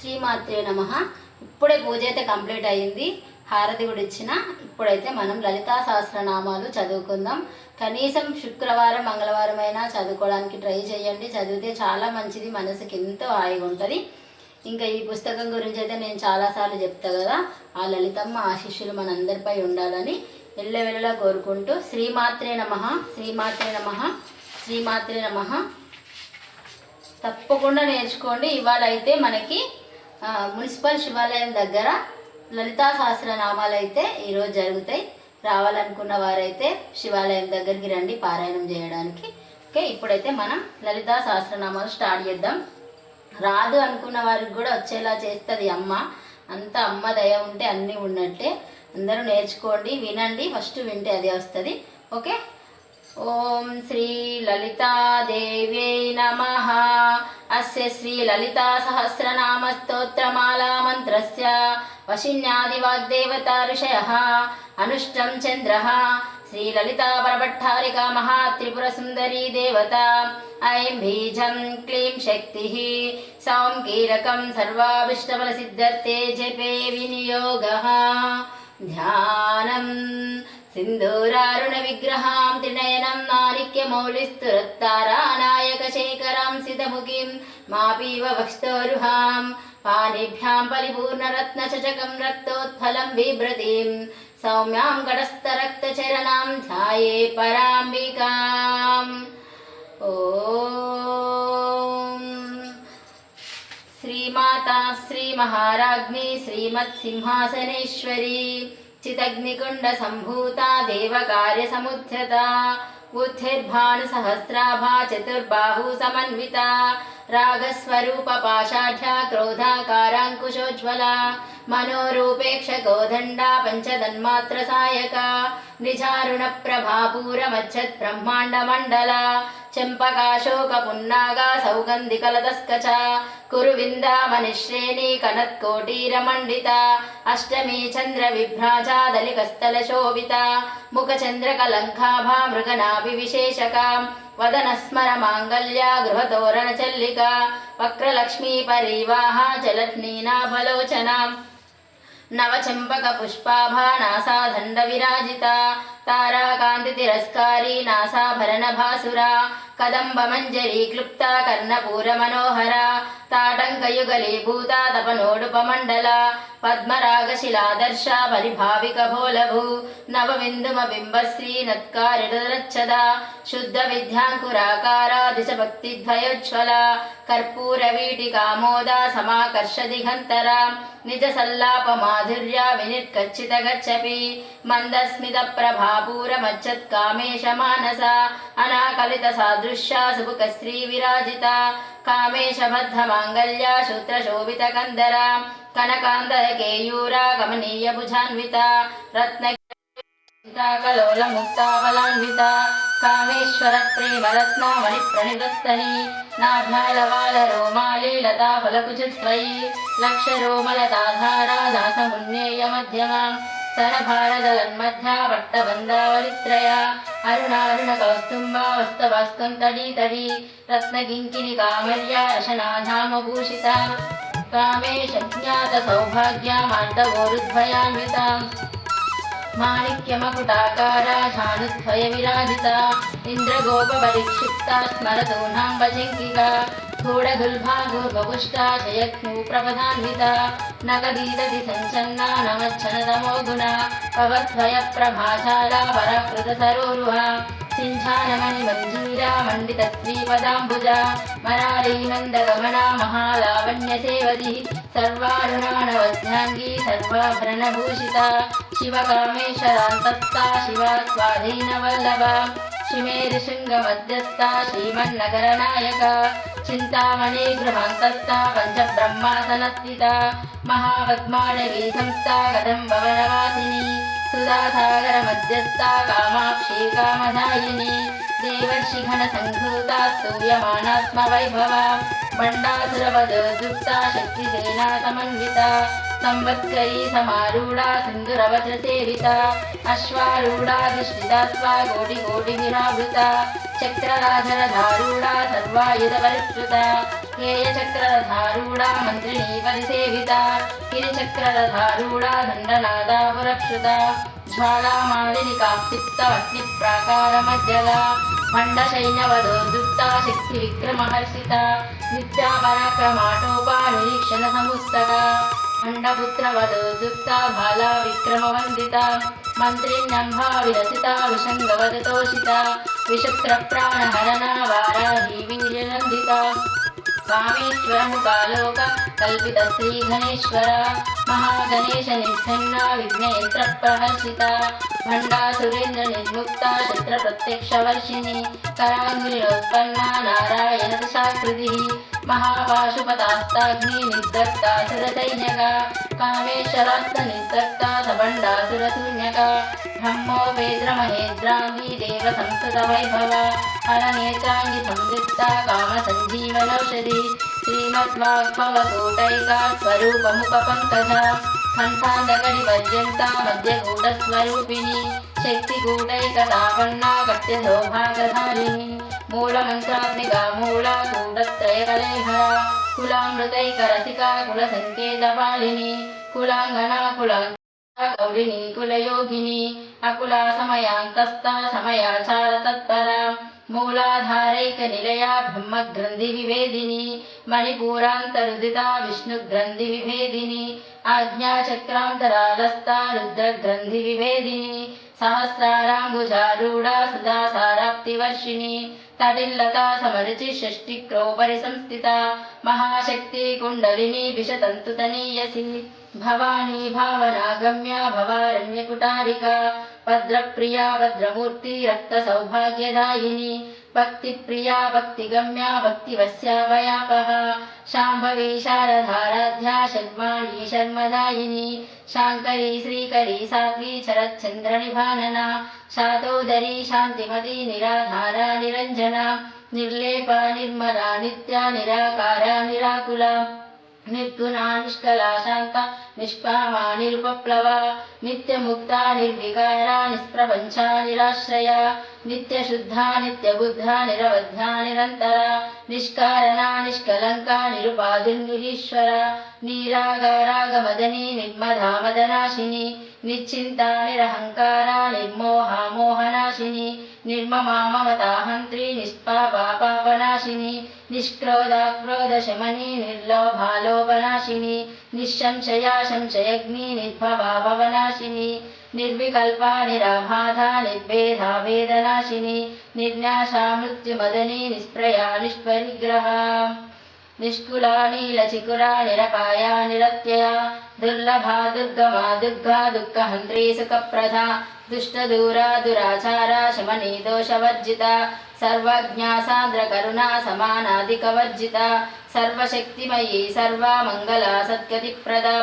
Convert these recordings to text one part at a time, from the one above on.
శ్రీమాత్రే నమః. ఇప్పుడే పూజ అయితే కంప్లీట్ అయ్యింది. హారతి కూడా ఇచ్చిన. ఇప్పుడైతే మనం లలితా సహస్రనామాలు చదువుకుందాం. కనీసం శుక్రవారం మంగళవారం అయినా చదువుకోవడానికి ట్రై చేయండి. చదివితే చాలా మంచిది, మనసుకి ఎంతో హాయిగా ఉంటుంది. ఇంకా ఈ పుస్తకం గురించి అయితే నేను చాలాసార్లు చెప్తా కదా, ఆ లలితమ్మ ఆశీస్సులు మనందరిపై ఉండాలని ఎల్లవెల్లలా కోరుకుంటూ శ్రీమాత్రే నమః, శ్రీమాత్రే నమః, శ్రీమాత్రే నమః తప్పకుండా నేర్చుకోండి. ఇవాళ అయితే మనకి మున్సిపల్ శివాలయం దగ్గర లలితా సహస్రనామాలు అయితే ఈరోజు జరుగుతాయి. రావాలనుకున్న వారైతే శివాలయం దగ్గరికి రండి పారాయణం చేయడానికి. ఓకే, ఇప్పుడైతే మనం లలితా సహస్రనామాలు స్టార్ట్ చేద్దాం. రాదు అనుకున్న వారికి కూడా వచ్చేలా చేస్తుంది అమ్మ. అంత అమ్మ దయ ఉంటే అన్నీ ఉన్నట్టే. అందరూ నేర్చుకోండి, వినండి. ఫస్ట్ వింటే అది వస్తుంది. ఓకే. ఓం శ్రీ లలితాదేవ్యై నమః. అస్య శ్రీ లలితా సహస్రనామ స్తోత్రమాలా మంత్రస్య వశిన్యాది వాగ్దేవతా ఋషయః అనుష్టం చంద్రః శ్రీ లలితా పరభట్టారికా మహా త్రిపుర సుందరీ దేవత ఐం బీజం క్లీం శక్తి సౌం కీలకం సర్వాభిష్టఫల సిద్ధ్యర్థే జపే వినియోగః. ధ్యానం సింధూరారుణ విగ్రహాం త్రినయనం నారిక్యమౌళిస్తురత్తారానాయక శేఖరాం సితముఖిం మాపీవ వక్షోరుహాం పాణిభ్యాం పరిపూర్ణరత్నచకం రక్తోత్ఫలం బిభ్రతిం సౌమ్యాం కటస్థరక్తచరణాం ధ్యాయే పరాంబికాం. ఓం శ్రీమాతా శ్రీ మహారాజ్ఞి శ్రీమత్ సింహాసనేశ్వరి చితగ్నికుండ సంభూతా దేవకార్య సముద్యత బుద్ధిర్భాను సహస్రాభా చతుర్బాహు సమన్విత రాగస్వరూప పాషాఢ్య క్రోధాకారాంకుశోజ్వల మనోరూపేక్ష గోదండ పంచదన్మాత్ర సాయక నిజారుణ ప్రభాపూర మచ్చత్ బ్రహ్మాండ మండల చంపకాశోక పున్నాగా సౌగంధికలతస్కచ కురువిందామనిశ్రేణి కనత్కోటీరమండిత అష్టమీ చంద్ర విభ్రాజాదలికస్థల శోభిత ముఖచంద్రకలంకాభా మృగనాభి విశేషక వదనస్మర మాంగళ్య గృహతోరణ చల్లిక వక్రలక్ష్మీ పరివాహ జలజ్ఞీనాభలోచన నవచంపక పుష్పాభా నాసాదండ విరాజిత తారాకాంతి తిరస్కారీ నాసాభరణ భాసుర కదంబ మంజరీ క్లుప్త కర్ణపూర మనోహర తాటంకయుగలీభూత తపనోడుపమండల పద్మరాగశిలాదర్శ పరిభావిక భోలభూ నవవిందుమ బింబశ్రీ నత్కారిరచ్చద శుద్ధ విద్యాంకురాకార దిశ భక్తిద్వయోజ్వల కర్పూర వీటికామోద సమాకర్ష దిగంతర నిజ సల్లాప మాధుర్య వినిర్గచ్చిత గచ్చపి మందస్మిత ప్రభాపూర మచ్చత్ కామేశ మానస అనాకలిత సాదృశ్య సుముఖ శ్రీ విరాజిత కామేశ బద్ధ మాంగళ్య శూత్ర శోభిత కందర కనకాంతర కేయూర గమనీయ భుజాన్విత రత్న కలోల ముక్తాఫలాన్విత కామేశ్వర ప్రేమరత్న మణి ప్రణితస్తని నాభ్యాలవాల రోమాలి లతా ఫలకుచత్వయి లక్ష రోమలతాధారా దాసమున్నేయ మధ్యమ స్తనభారదలన్మధ్య పట్టబంధావలిత్రయ అరుణారుణ కౌస్తుంబా వస్తవాస్తం తడీ తడీ రత్నకింకిని కామర్య రశనాధామభూషిత కామేశ జ్ఞాత సౌభాగ్య మాండవోరుద్భయాన్విత మాణిక్యమకుటాకార ఝానుద్వయ విరాజిత ఇంద్రగోప పరిక్షిప్త స్మరతోనాంబజంకిక స్థూడగుల్భాగోర్వపుష్ట జయజ్ఞూ ప్రపదాన్విత నగదీదతి సంచన్న నమచ్చన తమోగుణ పవద్వయ ప్రభాశాల పరకృత సరోరుహ సింఝానమణి మంజీర మండిత శ్రీపదాంబుజ మరాళీనందగమన మహాలావణ్య సేవతి సర్వారుణానవధ్యాంగీ సర్వాభరణభూషిత శివకామేశ్వరాంతస్థ శివ స్వాధీన వల్లభ శిమేరి శృంగ మధ్యస్థ శ్రీమన్నగర నాయక చింతామణి గృహాంతస్థ పంచబ్రహ్మాసన స్థిత మహాపద్మాడవీ సంస్థ కదంబవనవాసిని సుధాసాగర మధ్యస్థ కామాక్షి కామదాయిని దేవర్షిఘన సంఘూత స్తూయమానాత్మ వైభవ బండాసురవదోద్యుక్త శక్తిసేనా సమన్విత సంవత్కరీ సమారూఢా సింధురవచ సేవిత అశ్వారూఢాధిష్ఠితాత్వా కోటి కోటి విరావృత చక్రరాధర ధారూఢా సర్వాయుధ పరిష్కృత हेयचक्रधारूढा मन्त्रिणी परिसेविता गिरिचक्रधारूढा दण्डनादापुरक्षुता ज्वालामालिनिकाक्षिप्तवह्निप्राकारमज्जला मण्डशैन्यवधोद्युक्ता शक्तिविक्रमहर्षिता नित्या पराक्रमाटोपा निरीक्षणसमुत्सका खण्डपुत्रवधोद्युक्ता भाला विक्रमवन्दिता मन्त्रिण्यम्भा विरचिता विषङ्गवदतोषिता विशुक्रप्राणहरणा वाराही वीर्यनन्दिता कामेश्वरमुखालोक कल्पित श्रीगणेश्वर महागणेश निर्धन्ना विघ्नयन्त्रप्रहर्षिता भण्डासुरेन्द्र निर्मुक्ता शस्त्रप्रत्यक्षवर्षिणी कराङ्गुलिनोत्पन्ना नारायणदशाकृतिः महापाशुपतास्ताग्नि निर्दत्ता सुरसैन्यका कामेश्वरात्मनिर्दत्ता सबण्डासुरशून्यका ब्रह्मोपेन्द्रमहेन्द्राङ्गी देवसंस्तुतवैभव हरनेत्राङ्गी संयुक्ता कामसञ्जीवनौषधि श्रीमद्वाग्भवकूटैका स्वरूपमुखपङ्कजा कण्ठान्तकटिपर्यन्ता मध्यकूटस्वरूपिणी शक्तिकूटैकतापन्ना कट्यसौभागधारिणी मूलमन्त्रात्मिका मूला कूटत्रयकलेभरा कुलामृतैकरसिका कुलसङ्केतपालिनी कुलाङ्गना कुलाङ्गौलिनी कुलयोगिनी अकुला समयान्तस्था समयाचार तत्परा मूलाधारैकनिलया ब्रह्मग्रन्थिविभेदिनी मणिपूरान्तरुदिता विष्णुग्रन्थिविभेदिनी आज्ञाचक्रान्तरालस्था रुद्रग्रन्थिविभेदिनी सहस्राराम्बुजारूढा सुधासाराप्तिवर्षिणी तटिल्लता समरुचि षष्टिक्रोपरि संस्थिता महाशक्ति कुण्डलिनी विशतन्तुतनीयसी भवानी भावनागम्या भवारण्यकुटारिका भद्रप्रिया भद्रमूर्ति रक्तसौभाग्यदायिनी भक्तिप्रिया भक्तिगम्या भक्तिवस्यावयापः शाम्भवी शारदाराध्या शर्माणी शर्मदायिनी शाङ्करी श्रीकरी साध्वी शरच्चन्द्रनिभानना शातोदरी शान्तिमती निराधारा निरञ्जना निर्लेपा निर्मला नित्या निराकारा निराकुला निर्गुणा निष्कला शान्ता निष्कामा निरुपप्लवा नित्यमुक्ता निर्विकारा निष्प्रपञ्चा निराश्रया नित्यशुद्धा नित्यबुद्धा निरवध्या निरन्तरा निष्कारणा निष्कलङ्का निरुपाधिर्निरीश्वरा निरागारागमदनी निर्मदा मदनाशिनी निश्चिन्ता निरहङ्कारा निर्मोहा मोहनाशिनी निर्ममा ममताहन्त्री निष्पापा पापनाशिनी निष्क्रोधा क्रोधशमनी निर्लोभा लोभनाशिनी निःशंशया संशयग्नि निर्भवा भवनाशिनी निर्विकल्पा निराबाधा निर्भेदा वेदनाशिनी निर्नाशा मृत्युमदनी निष्प्रया निष्परिग्रहा निष्कुला नीलचिकुरा निरपाया निरत्यया दुर्लभा दुर्गमा दुर्गा दुःखहन्त्री सुखप्रदा दुष्टदूरा दुराचारा शमनी दोषवर्जिता सर्वज्ञा सान्द्रकरुणा समानाधिकवर्जिता सर्वशक्तिमयी सर्वमङ्गला सद्गतिप्रदा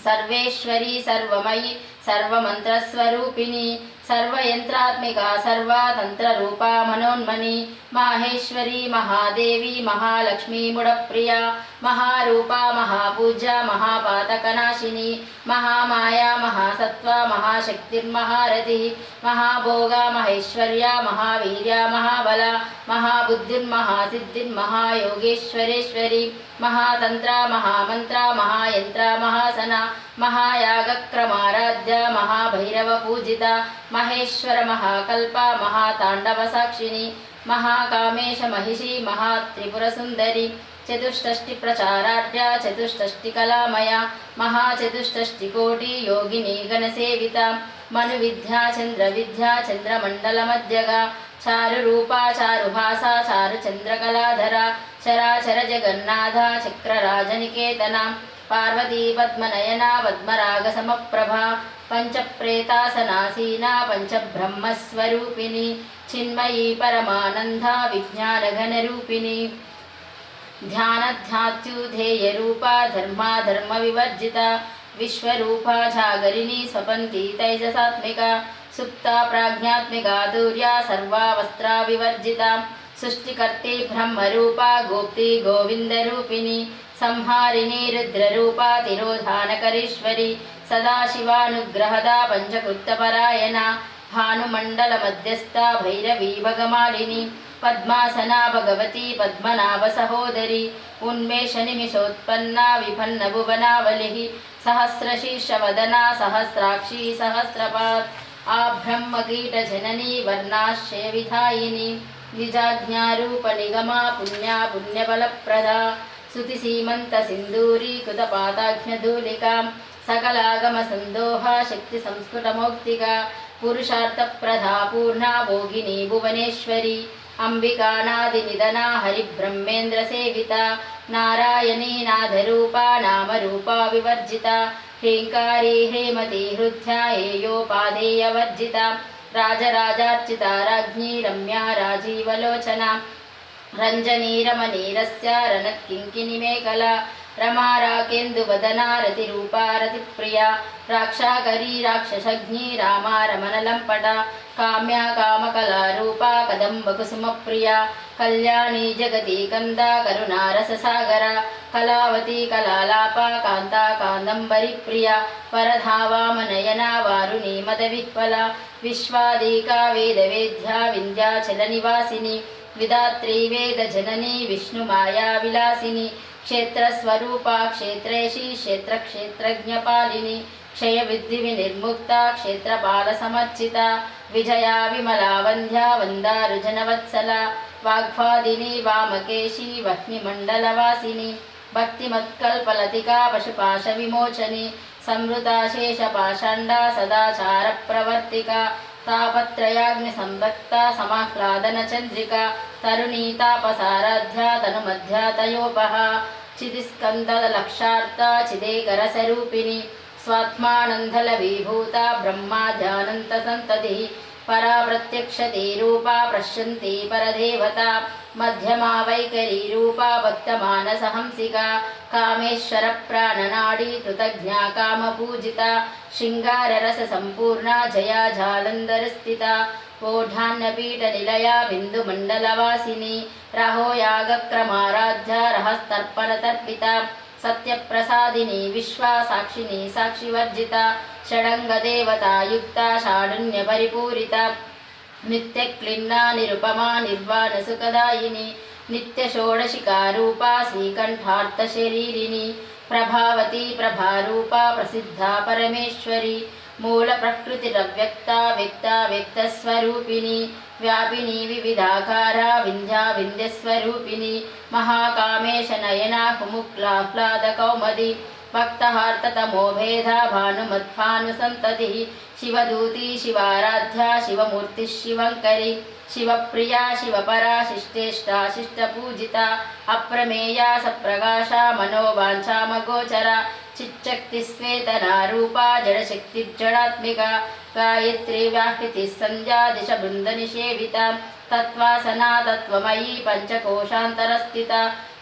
सर्वेश्वरी सर्वमयी सर्वमन्त्रस्वरूपिणी सर्वयन्त्रात्मिका सर्वतन्त्ररूपा मनोन्मनी माहेश्वरी महादेवी महालक्ष्मी मुडप्रिया महारूपा महापूज्या महापातकनाशिनी महामाया महासत्त्वा महाशक्तिर्महारथिः महाभोगा महेश्वर्या महावीर्या महाबला महाबुद्धिर्महासिद्धिर्महायोगेश्वरेश्वरी महातन्त्रा महामन्त्रा महायन्त्रा महासना महायागक्रमाराध्या महाभैरवपूजिता महेश्वर महाकल्पा महाताण्डवसाक्षिणी महाकामेश महिषी महात्रिपुरसुन्दरी चतुष्षष्टिप्रचाराढ्या चतुष्षष्टिकलामया महाचतुष्षष्टिकोटि योगिनी गणसेविता मनुविद्या चन्द्रविद्या चन्द्रमण्डलमध्यगा चारुरूपा चारुभासा चारुचन्द्रकलाधरा चराचर जगन्नाथा चक्रराजनिकेतना पार्वती पद्मनयना पद्मरागसमप्रभा पंचप्रेतासनासीना पंचब्रह्मस्वरूपिणी चिन्मयी परमानन्दा विज्ञानघनरूपिणी ध्यानध्यात्युधेयरूपा धर्माधर्मविवर्जिता विश्वरूपा जागरिणी स्वपन्ती तैजसात्मिका सुप्ता प्राज्ञात्मिका दूर्या सर्वावस्त्रा विवर्जिता सृष्टिकर्त्री ब्रह्मरूपा गोप्ती गोविन्दरूपिणी संहारिणी रुद्ररूपा तिरोधानकरीश्वरी सदाशिवानुग्रहदा पञ्चकृत्यपरायणा भानुमण्डलमध्यस्था भैरवी भगमालिनी పద్మాసనా భగవతి పద్మనాభ సహోదరి ఉన్మేష నిమిషోత్పన్నా విపన్న భువనావలి సహస్రశీర్షవదనా సహస్రాక్షి సహస్రపాత్ ఆ బ్రహ్మకీట జననీ వర్ణాశ్రయ విధాయిని నిజాజ్ఞారూప నిగమా పుణ్యా పుణ్యబలప్రదా శృతి సీమంత సింధూరీకృత పాతాఘ్నధూలికాం సకలాగమ సందోహ శక్తి సంస్కృతమౌక్తిక పురుషార్థప్రదా పూర్ణా భోగిని భువనేశ్వరి అంబికానాది నిదనా హరిబ్రహ్మేంద్ర సేవిత నారాయణీ నాథరూపా నామరూపా వివర్జిత హ్రీంకారీ హ్రీమతి హృద్ధ్యాయేయోపాధేయవర్జిత రాజరాజార్చిత రాజ్ఞీ రమ్యా రాజీవలోచన రంజనీ రమణీరస్య రణత్కింకిని మేఖలా రమా రాకేందువదనా రతిరూపా రతిప్రియా రాక్షాకరీ రాక్షసజ్ఞీ రామా రమణలంపట కామ్యా కామకళారూపా కదంబకుసుమప్రియా కళ్యాణీ జగతి కందా కరుణారససాగర కళావతి కళాలాపా కాంతా కాందంబరి ప్రియా పరధావామనయనా వారుణీ మదవిహ్వల విశ్వాదీకా వేదవేద్యా వింధ్యాచల నివాసిని విధాత్రీ వేద జననీ విష్ణుమాయా విలాసిని క్షేత్రస్వరూపా క్షేత్రేషి క్షేత్రజ్ఞపాలిని క్షయ విద్ధి వినిర్ముక్త క్షేత్రపాల సమర్చిత విజయా విమలా వంధ్యా వందారుజనవత్సల వాగ్వాదిని వామకేశి వహ్నిమండలవాసిని భక్తిమత్కల్పలతికా పశుపాశ విమోచని సంవృతా శేషపాషండా సదాచార ప్రవర్తిక తాపత్రయాగ్ని సంభక్త సమాహ్లాదన చంద్రిక తరుణీ తాపసారాధ్యా తనుమధ్యా తయోపహ చితిస్కందల లక్షార్థ చిదేకరసరూపిణి స్వాత్మానందల విభూత బ్రహ్మాధ్యానంత సంతతి పరా ప్రత్యక్షతే రూపా పశ్యంతి పరదేవత మధ్యమా వైఖరీ రూపా భక్తమానసహంసిక కామేశ్వర ప్రాణనాడీ కృతజ్ఞా కామపూజిత శృంగారరస సంపూర్ణ జయా జాలంధర స్థిత ఓఢాన్యపీఠ నిలయా బిందుమండలవాసిని రహోయాగక్రమారాధ్య రహస్తర్పణ తర్పిత సత్యప్రసాదిని విశ్వాసాక్షిని సాక్షివర్జిత షడంగదేవతాయుక్త షాఢున్య పరిపూరిత నిత్యక్లిన్నా నిరుపమా నిర్వాణ సుఖదాయిని నిత్య షోడశికారూపా శ్రీకంఠార్థ శరీరిని ప్రభావతి ప్రభారూపా ప్రసిద్ధా పరమేశ్వరి మూల ప్రకృతిరవ్యక్త వ్యక్త వ్యక్తస్వరూపిణి వ్యాపిని వివిధాకారా వింధ్యా వింధ్యస్వరూపిణి మహాకామేశ నయనా కుముక్లాహ్లాద కౌమది భక్తహార్తతమో భేదా భానుమద్భానుసంతతి శివదూతి శివారాధ్యా శివమూర్తి శివంకరి శివప్రియా శివపరా శిష్టేష్టా శిష్టపూజిత అప్రమేయా సప్రకాశ మనోవాంఛామగోచర చిచ్చక్తి శ్వేతనారూపా జడశక్తిర్జడాత్మిక గాయత్రీ వ్యాహృతి సంధ్యా దిశ బృంద నిషేవిత తత్వాసనా తత్వమయీ పంచకోశాంతరస్థిత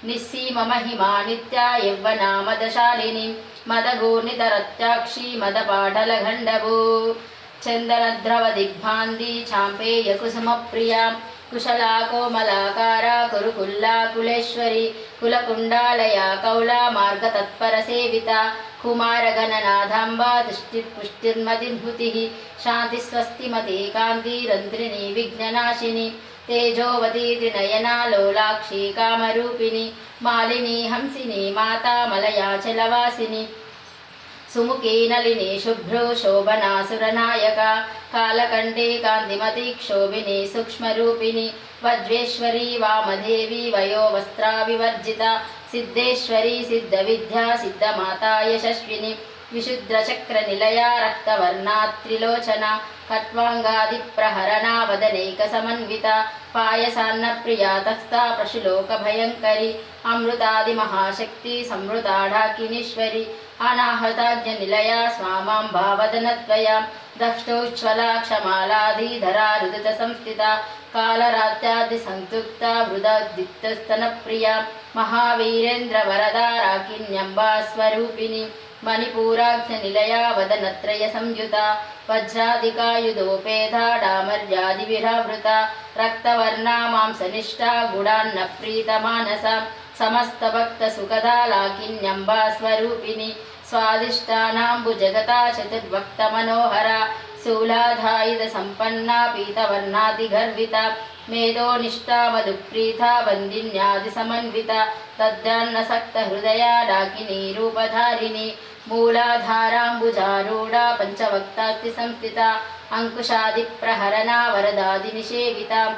నిస్సీమ మహిమా నిత్యా యవ్వనా మదశాలిని మదగూర్ణితరత్యాక్షి మదపాటలఘండభూ చందనద్రవ దిగ్భాంది చాంపేయ కుసుమప్రియా కుశలా కోమలాకారా కురుకుల్లా కులేశ్వరి కులకుండాలయా కౌలా మార్గతత్పర సేవిత కుమారగణనాథాంబా దృష్టిపుష్టిర్మతిర్హృతి శాంతి స్వస్తిమతి కాంతిరంత్రిణి విఘ్ననాశిని తేజోవతి త్రినయనా లోలాక్షి కామరూపిణి మాలిని హంసిని మాతా మలయాచలవాసిని సుముఖీ నళిని శుభ్రో శోభనాసురనాయక కాలకంఠే కాంతిమతి క్షోభిని సూక్ష్మరూపిణి వజ్రేశ్వరీ వామదేవి వయోవస్త్రా వివర్జిత సిద్ధేశ్వరీ సిద్ధవిద్యా సిద్ధమాతా యశస్విని విశుద్రచక్ర నిలయా రక్తవర్ణా త్రిలోచన ఖట్వాంగాది ప్రహరణా వదనైక సమన్విత పాయసాన్న ప్రియా తస్థా పశులోక భయంకరి అమృతాది మహాశక్తి సంవృతాఢాకినీశ్వరి అనాహతాజ్ఞ నిలయా స్వామాంబా వదనద్వయ దక్షోజ్వలాక్షమాలాధీధరా రుదిత సంస్థిత కాలరాత్యాది సంతృప్త వృదదిక్తస్తన ప్రియా మహావీరేంద్ర వరదా రాకిన్యంబా స్వరూపిణి మణిపూరాఖ్య నిలయా వదనత్రయ సంయుత వజ్రాదికాయుధోపేధా డామర్యాది విరావృత రక్తవర్ణా మాంసనిష్టా గుడాన్న ప్రీత మానస సమస్త భక్త సుఖదా లాకిన్యంబా స్వరూపిణి స్వాదిష్టానాంబు జగతా చతుర్భక్త మనోహర శూలాధాయుధ సంపన్నా పీతవర్ణాతి గర్విత మేధోనిష్టా మధుప్రీతా వందిన్యాదిసమన్విత తద్దాన్నసక్త హృదయా డాకినీ రూపధారిణి మూలాధారాంబుజారూఢా పంచవక్తాస్తి సంస్థిత అంకుశాదిప్రహరణా వరదాది నిషేవిత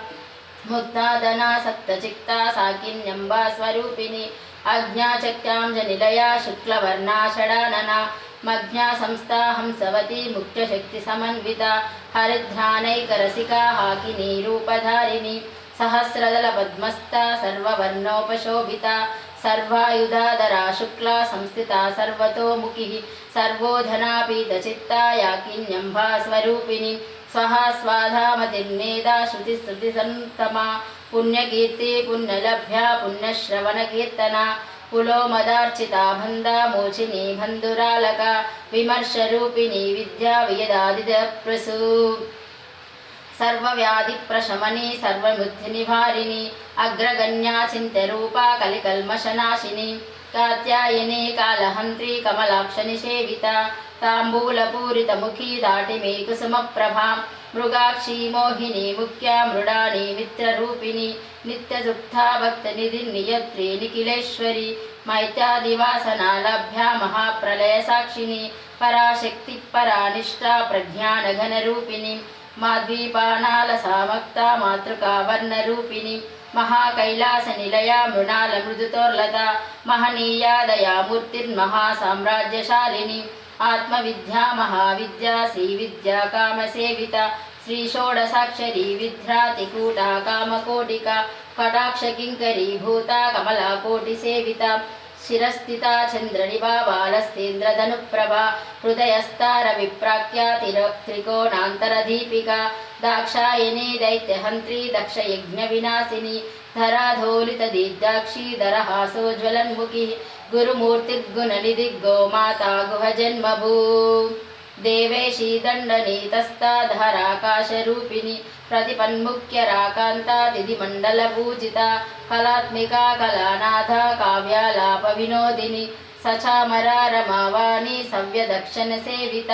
ముక్తాదనాసక్తచిక్తా సాకిన్యంబా స్వరూపిణి ఆజ్ఞాచక్యాంజనిలయా శుక్లవర్ణా షడాననా మజ్ఞా సంస్థా హంసవతి ముఖ్యశక్తి సమన్విత హరిధ్రానైకరసికా హాకినీ రూపధారిణి సహస్రదళ పద్మస్థా సర్వవర్ణోపశోభిత సర్వాయుధాధరా శుక్లా సంస్థితా సర్వతోముఖి సర్వోధనాపీతచిత్తా యాకిన్యంబా స్వరూపిణి స్వహా స్వాధామతిర్మేధా శృతిస్తృతిసంతమా పుణ్యకీర్తి పుణ్యలభ్యా పుణ్యశ్రవణకీర్తన పులోమదార్చితా బంధా మోచిని బంధురాలక విమర్శరూపిణి విద్యా వియదాదిద ప్రసూ సర్వవ్యాధి ప్రశమని సర్వముద్ధి నివారిణి అగ్రగణ్యా చింత్యరూపా కలికల్మషనాశిని కాత్యాయని కాళహంత్రి కమలాక్ష నిషేవిత తాంబూలపూరితముఖీ దాటిమే కుసుమప్రభా మృగాక్షీ మోహిని ముఖ్యా మృడాని మిత్రరూపిణి నిత్యదుగ్ధా భక్తనిధి నియత్రి నిఖిలేశ్వరి మైత్యాదివాసనాలభ్యా మహాప్రలయ సాక్షిని పరాశక్తి పరానిష్టా ప్రజ్ఞానఘనరూపిణి మాద్వీపానాల సామక్త మాతృకా వర్ణరూపిణి మహాకైలాస నిలయా మృణాల మృదుతోర్లత మహనీయా దయామూర్తిర్మహాసామ్రాజ్యశాలిని ఆత్మవిద్యా మహావిద్యా శ్రీవిద్యా కామసేవిత శ్రీ షోడసాక్షరీ విధ్రాతికూటా కామకోటిక కటాక్ష కింకరీభూత కమలాకోటి సేవిత శిరస్థితా చంద్రనిభా బాలస్తేంద్రధనుప్రభా హృదయస్తార విప్రాఖ్యా త్రికోణాంతరదీపిక దాక్షాయనీ దైత్యహంత్రీ దక్షయజ్ఞ వినాశిని ధరాధోలిత దీర్ఘాక్షీ దరహాసోజ్వలన్ముఖి గురుమూర్తిర్గుణనిధి గోమాతా గుహజన్మభూ దేవేశీ దండనీతస్తాధరాకాశరూపిణి ప్రతిపన్ముఖ్యరాకాంతాతిథిమండలపూజిత కళాత్మికా కళానాథ కావ్యాలాప వినోదిని సచామరా రమావాణి సవ్యదక్షిణ సేవిత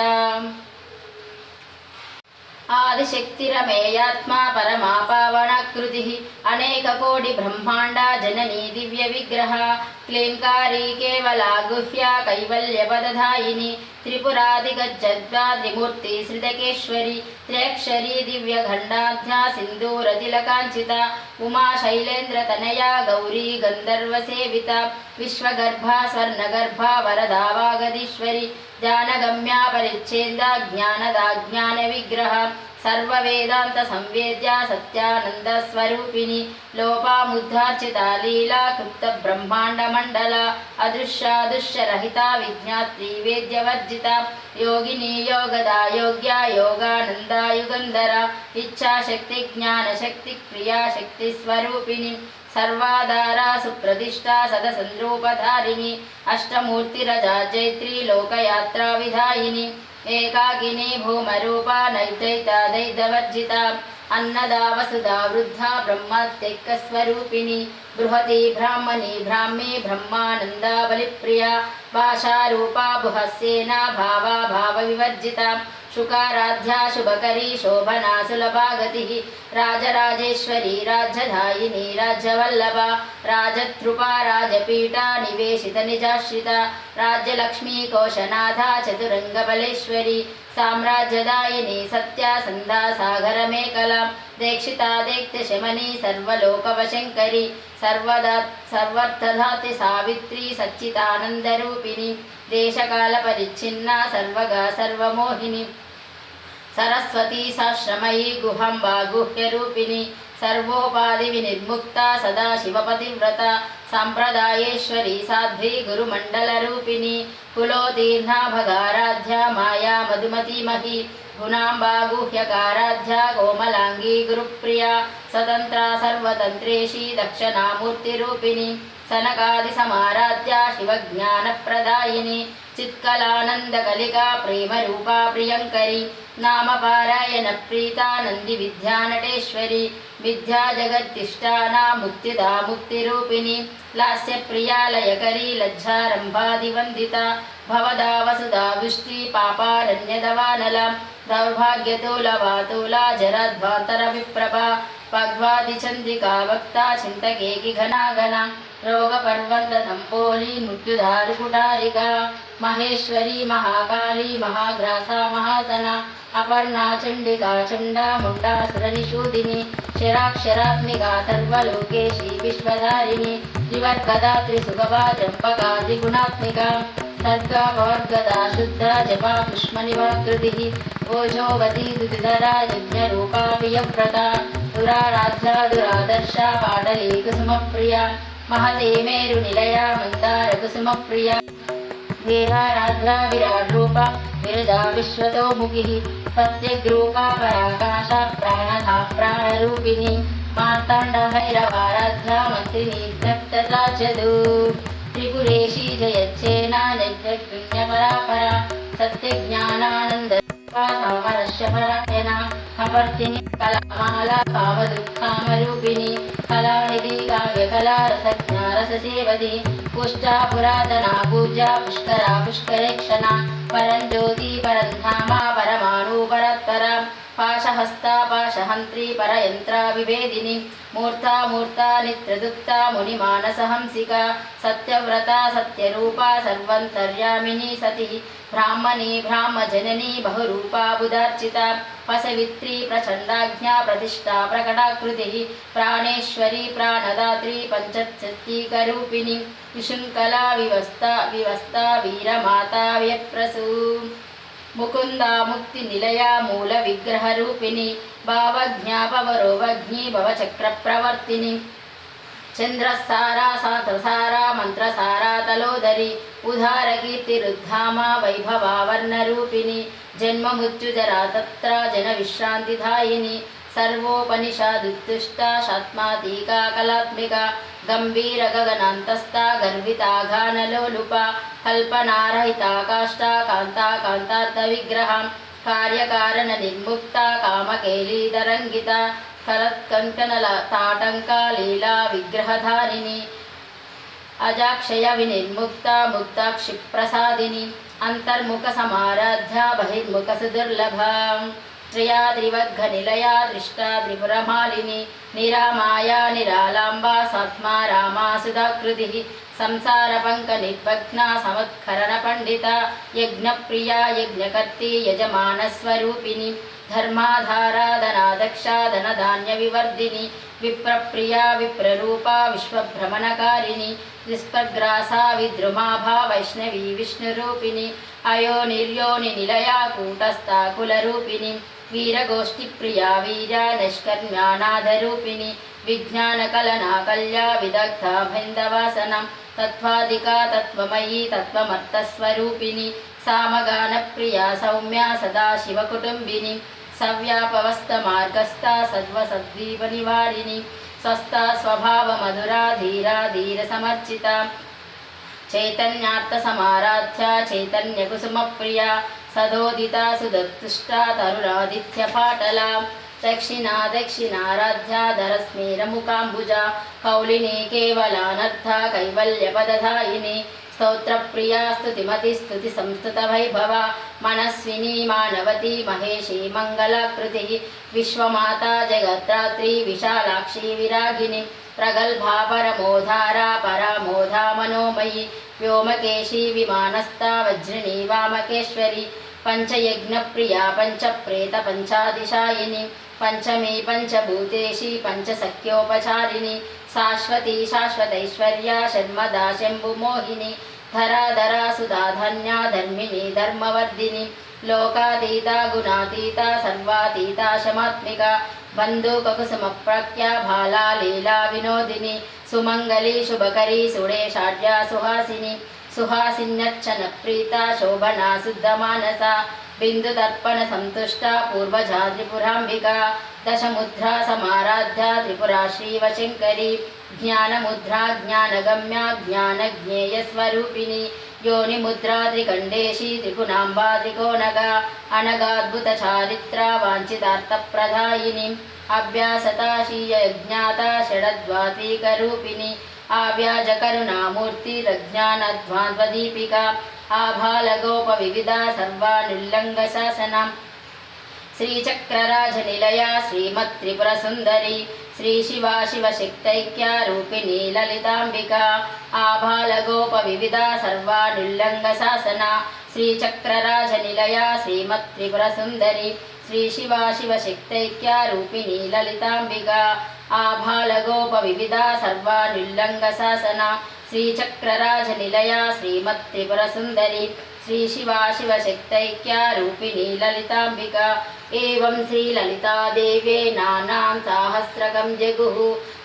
ఆదిశక్తిరమేయాత్మా పరమా పావనకృతి అనేక కోటి బ్రహ్మాండ జననీ దివ్య విగ్రహ క్లీంకారీ కేవలా గుహ్యా కైవల్యపదధాయిని త్రిపురాదిగజ్జద్వా త్రిమూర్తి శ్రితకేశ్వరి త్ర్యక్షరీ దివ్యఖండాధ్యా సింధూరతిలకాంచిత ఉమా శైలేంద్రతనయా గౌరీ గంధర్వసేవిత విశ్వగర్భా స్వర్ణగర్భా వరదా వాగదీశ్వరి జ్ఞానగమ్యా పరిచ్ఛేదా జ్ఞానదా జ్ఞాన విగ్రహ సర్వవేదాంత సంవేద్యా సత్యానంద స్వరూపిణి లోపాముద్ధార్చితా లీలా కృప్త బ్రహ్మాండ మండల అదృశ్యాదృశ్యరహిత విజ్ఞాత్రి వేద్యవర్జిత యోగిని యోగదా యోగ్య యోగానంద యుగంధర ఇచ్ఛాశక్తి జ్ఞానశక్తి క్రియాశక్తి స్వరూపిణి సర్వాధారా సుప్రతిష్టా సదసంద్రూపధారిణి అష్టమూర్తిరజా జైత్రీ లోకయాత్రా విధాయిని ఏకాకిని భూమరూపా నైతైతా దైదవర్జిత అన్నదా వసుదా వృద్ధా బ్రహ్మత్యైకస్వరూపిణి బృహతి బ్రాహ్మణి బ్రాహ్మీ బ్రహ్మానందా బలిప్రియా భాషారూపా బుహస్సేనా భావా భావ వివర్జిత శుకారాధ్యా శుభకరీ శోభనా సులభాగతి రాజరాజేశ్వరీ రాజ్యధాయిని రాజ్యవల్లభ రాజతృపా రాజపీఠా నివేశిత నిజాశ్రిత రాజ్యలక్ష్మీ కోశనాథ చతురంగబలేశ్వరి సామ్రాజ్యదాయిని సత్యాసంధా సాగరమేకల దీక్షితా దైత్యశమని సర్వలోకవశంకరి సర్వర్థధాతి సావిత్రి సచ్చితానందరూపిణి దేశకాల పరిచ్ఛిన్నా సర్వగా సర్వమోహిని సరస్వతీ సాశ్రమయీ గుహంబా గుహ్యరూపిణి సర్వోపాధి వినిర్ముక్త సదాశివపతివ్రత సంప్రదాయేశ్వరీ సాధ్వీ గురుమండలరూపిణి కులోతీర్ణా భగారాధ్య మాయా మధుమతీమహి గుణాంబా గుహ్యకారాధ్య కోమలాంగీ గురుప్రియా స్వతంత్రా సర్వతంత్రేషీ దక్షిణామూర్తిరూపిణి సనకాది సమారాధ్య శివజ్ఞానప్రదాయిని చిత్కలానందకలికా ప్రేమరూపా ప్రియంకరి నామపారాయణ ప్రీతా నంది విద్యానటేశ్వరి విద్యా జగత్తిష్టానా ముక్తిదా ముక్తిరూపిణి लास्यप्रिया लयकरी लज्जारम्भादिवन्दिता भवदा वसुधा वृष्टि पापारण्यदवानला दौर्भाग्यतोलवातोला जरध्वान्तरविप्रभा वाग्वादिचन्द्रिका वक्ता चिन्तकेकि घनाघना रोगपर्वतसम्पोली मृत्युधारिकुटारिका महेश्वरी महाकाली महाग्रासा महासना अपर्णा चण्डिका चण्डा मुण्डासुरनिषूदिनी शराक्षरात्मिका सर्वलोकेशी विश्वधारिणी त्रिवर्गदा त्रिसुगवा चम्पका त्रिगुणात्मिका सर्गा पवर्गदा शुद्धा जपा पुष्मनिवाकृतिः ओजोवती दुतिधरा यज्ञरूपा प्रियव्रता दुराराध्या दुरादर्शा पाटली कुसुमप्रिया महते मेरुनिलया मन्दारकुसुमप्रिया देहाराध्या विराट्रूपा विरजा विश्वतोमुखिः प्रत्यग्रूपा पराकाशा प्राणधा प्राणरूपिणी मार्ताण्डभैरवाराध्या मन्त्रिणी दत्तता चतु त्रिपुरेशी जयच्छेना नैत्यपुण्यपरापरा सत्यज्ञानानन्द सामरस्यपरायणा अवर्तिनी कलामाला कामदुःखामरूपिणी कलानिधि काव्यकला रसज्ञा रससेवदी पुष्टा पुरातना पूजा पुष्करा पुष्करेक्षणा परञ्ज्योति परन्धामा परमाणु परत्परा पाशहस्ता पाशहन्त्री परयन्त्रा विभेदिनी मूर्ता मूर्ता नित्यदुक्ता मुनिमानसहंसिका सत्यव्रता सत्यरूपा सर्वन्तर्यामिनी सती ब्राह्मणी ब्राह्मजननी बहुरूपा बुधार्चिता पसवित्री प्रचण्डाज्ञा प्रतिष्ठा प्रकटाकृतिः प्राणेश्वरी प्राणदात्री पञ्चशक्तिकरूपिणी विशृङ्खला विवस्ता वीरमाता व्यप्रसू मुकुंदा मुक्ति निलया मूल विग्रह रूपिणी भावज्ञा पवरोवज्ञी भवचक्र प्रवर्तिनी चंद्रसारा सात्रसारा मंत्रसारा तलोदरी उधार कीर्तिरुद्धामा वैभवा वर्ण रूपिणी जन्म मृत्युजरा तत्र जन विश्रांतिदायिनी सर्वोपनिषदुत्तुष्टा शात्मातीका कलात्मिका गंभीर गगनान्तस्था गर्भिता घानलोलुपा कल्पनारहिता काष्ठा कांता कांतार्थविग्रहा कार्यकारण निर्मुक्ता कामकेलीतरङ्गिता ताटंका लीला विग्रहधारिणी अजाक्षय विनिर्मुक्ता मुक्ताक्षिप्रसादिनी अंतर्मुख समाराध्या बहिर्मुख सुदुर्लभा श्रिया त्रिवर्गनिलया दृष्टा त्रिपुरमालिनी निरामाया निरालाम्बा सात्मा रामा सुधाकृतिः संसारपङ्कनिर्वग्ना समुत्खरणपण्डिता यज्ञप्रिया यज्ञकर्त्री यजमानस्वरूपिणी धर्माधारा धनादक्षा धनधान्यविवर्धिनी विप्रप्रिया विप्ररूपा विश्वभ्रमणकारिणी निष्पग्रासा विद्रुमाभा वैष्णवी विष्णुरूपिणी अयोनिर्योनिनिलया कूटस्था कुलरूपिणी वीरगोष्ठिप्रिया वीर्या नैष्कर्म्यानाथरूपिणी विज्ञानकलना कल्या विदग्धा भैन्दवासनं तत्त्वादिका तत्त्वमयी तत्त्वमर्थस्वरूपिणी सामगानप्रिया सौम्या सदाशिवकुटुम्बिनी सव्यापवस्थमार्गस्था सर्वसद्दीपनिवारिणी स्वस्था स्वभावमधुरा धीरा धीरसमर्चिता चैतन्यार्थसमाराध्या चैतन्यकुसुमप्रिया सदोदिता सुदत्तुष्टा तरुणादित्यपाटला दक्षिणा दक्षिणाराध्या धरस्मेरमुकाम्बुजा कौलिनी केवलानर्था कैवल्यपदधायिनी स्तोत्रप्रिया स्तुतिमती स्तुतिसंस्तुतवैभवा मनस्विनी मानवती महेशी मङ्गलाकृतिः विश्वमाता जगत्रात्री विशालाक्षी विरागिनी प्रगल्भा परमोधारा परामोधा मनोमयी व्योमकेशी विमानस्था वज्रिणी वामकेश्वरी पंचयज्ञप्रिया पंचप्रेत पंचादिशायिनी पंचमी पंचभूतेशी पंचसख्योपचारिणी शाश्वती शाश्वतैश्वर्या शर्मदा शम्भुमोहिनी धराधरा सुधाधन्या धर्मिणी धर्मवर्धिनी लोकातीता गुणातीता सर्वातीता शमात्मिका बन्धुककुसुमप्रख्या भाला लीला विनोदिनी सुमंगली शुभकरी सुडेशाढ्या सुहासिनी सुहासिन्यर्चन प्रीता शोभना शुद्धमानसा बिन्दुदर्पण संतुष्टा पूर्वजा त्रिपुराम्बिका दशमुद्रा समाराध्या त्रिपुरा श्रीवशङ्करी ज्ञानमुद्रा ज्ञानगम्या ज्ञानज्ञेयस्वरूपिणी योनिमुद्रा त्रिकण्डेशी त्रिपुनाम्बा त्रिकोणगा अनगाद्भुतचारित्रा वाञ्छितार्थप्रदायिनी अभ्यासता शीयज्ञाता षडद्वातीकरूपिणी आव्याजकरुणामूर्तिरज्ञानध्वान्त्वदीपिका आभालगोपविविधा सर्वानुल्लङ्घशासना श्रीचक्रराजनिलया श्रीमत्त्रिपुरसुन्दरी श्रीशिवा शिवशक्तैक्या रूपिणी ललिताम्बिका आभालगोपविविधा सर्वानुल्लङ्घशासना श्रीचक्रराजनिलया श्रीमत्त्रिपुरसुन्दरी श्रीशिवा शिवशक्तैक्या रूपिणी ललिताम्बिका आभालगोपविविधा सर्वानुल्लङ्घशासना श्रीचक्रराजनिलया श्रीमत्त्रिपुरसुन्दरी श्रीशिवा शिवशक्तैक्या रूपिणी ललिताम्बिका एवं श्रीललितादेव्यै नानां सहस्रकं जगुः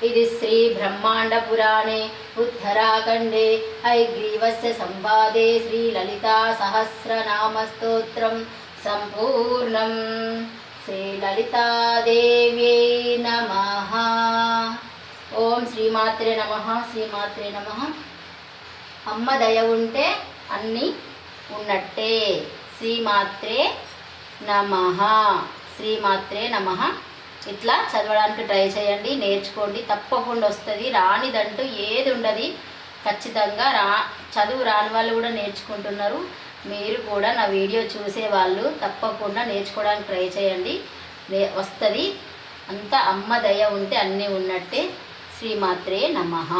इति श्रीब्रह्माण्डपुराणे उत्तराखण्डे हयग्रीवस्य संवादे श्रीललितासहस्रनामस्तोत्रं सम्पूर्णम् श्रीललितादेव्यै नमः। ఓం శ్రీమాత్రే నమః శ్రీమాత్రే నమః। అమ్మ దయ ఉంటే అన్నీ ఉన్నట్టే। శ్రీమాత్రే నమః శ్రీమాత్రే నమః। ఇట్లా చదవడానికి ట్రై చేయండి, నేర్చుకోండి, తప్పకుండా వస్తుంది। రానిదంటూ ఏది ఉండదు, ఖచ్చితంగా చదువు రాని వాళ్ళు కూడా నేర్చుకుంటున్నారు। మీరు కూడా నా వీడియో చూసేవాళ్ళు తప్పకుండా నేర్చుకోవడానికి ట్రై చేయండి, వస్తుంది। అంతా అమ్మ దయ ఉంటే అన్నీ ఉన్నట్టే। శ్రీమాత్రే నమః।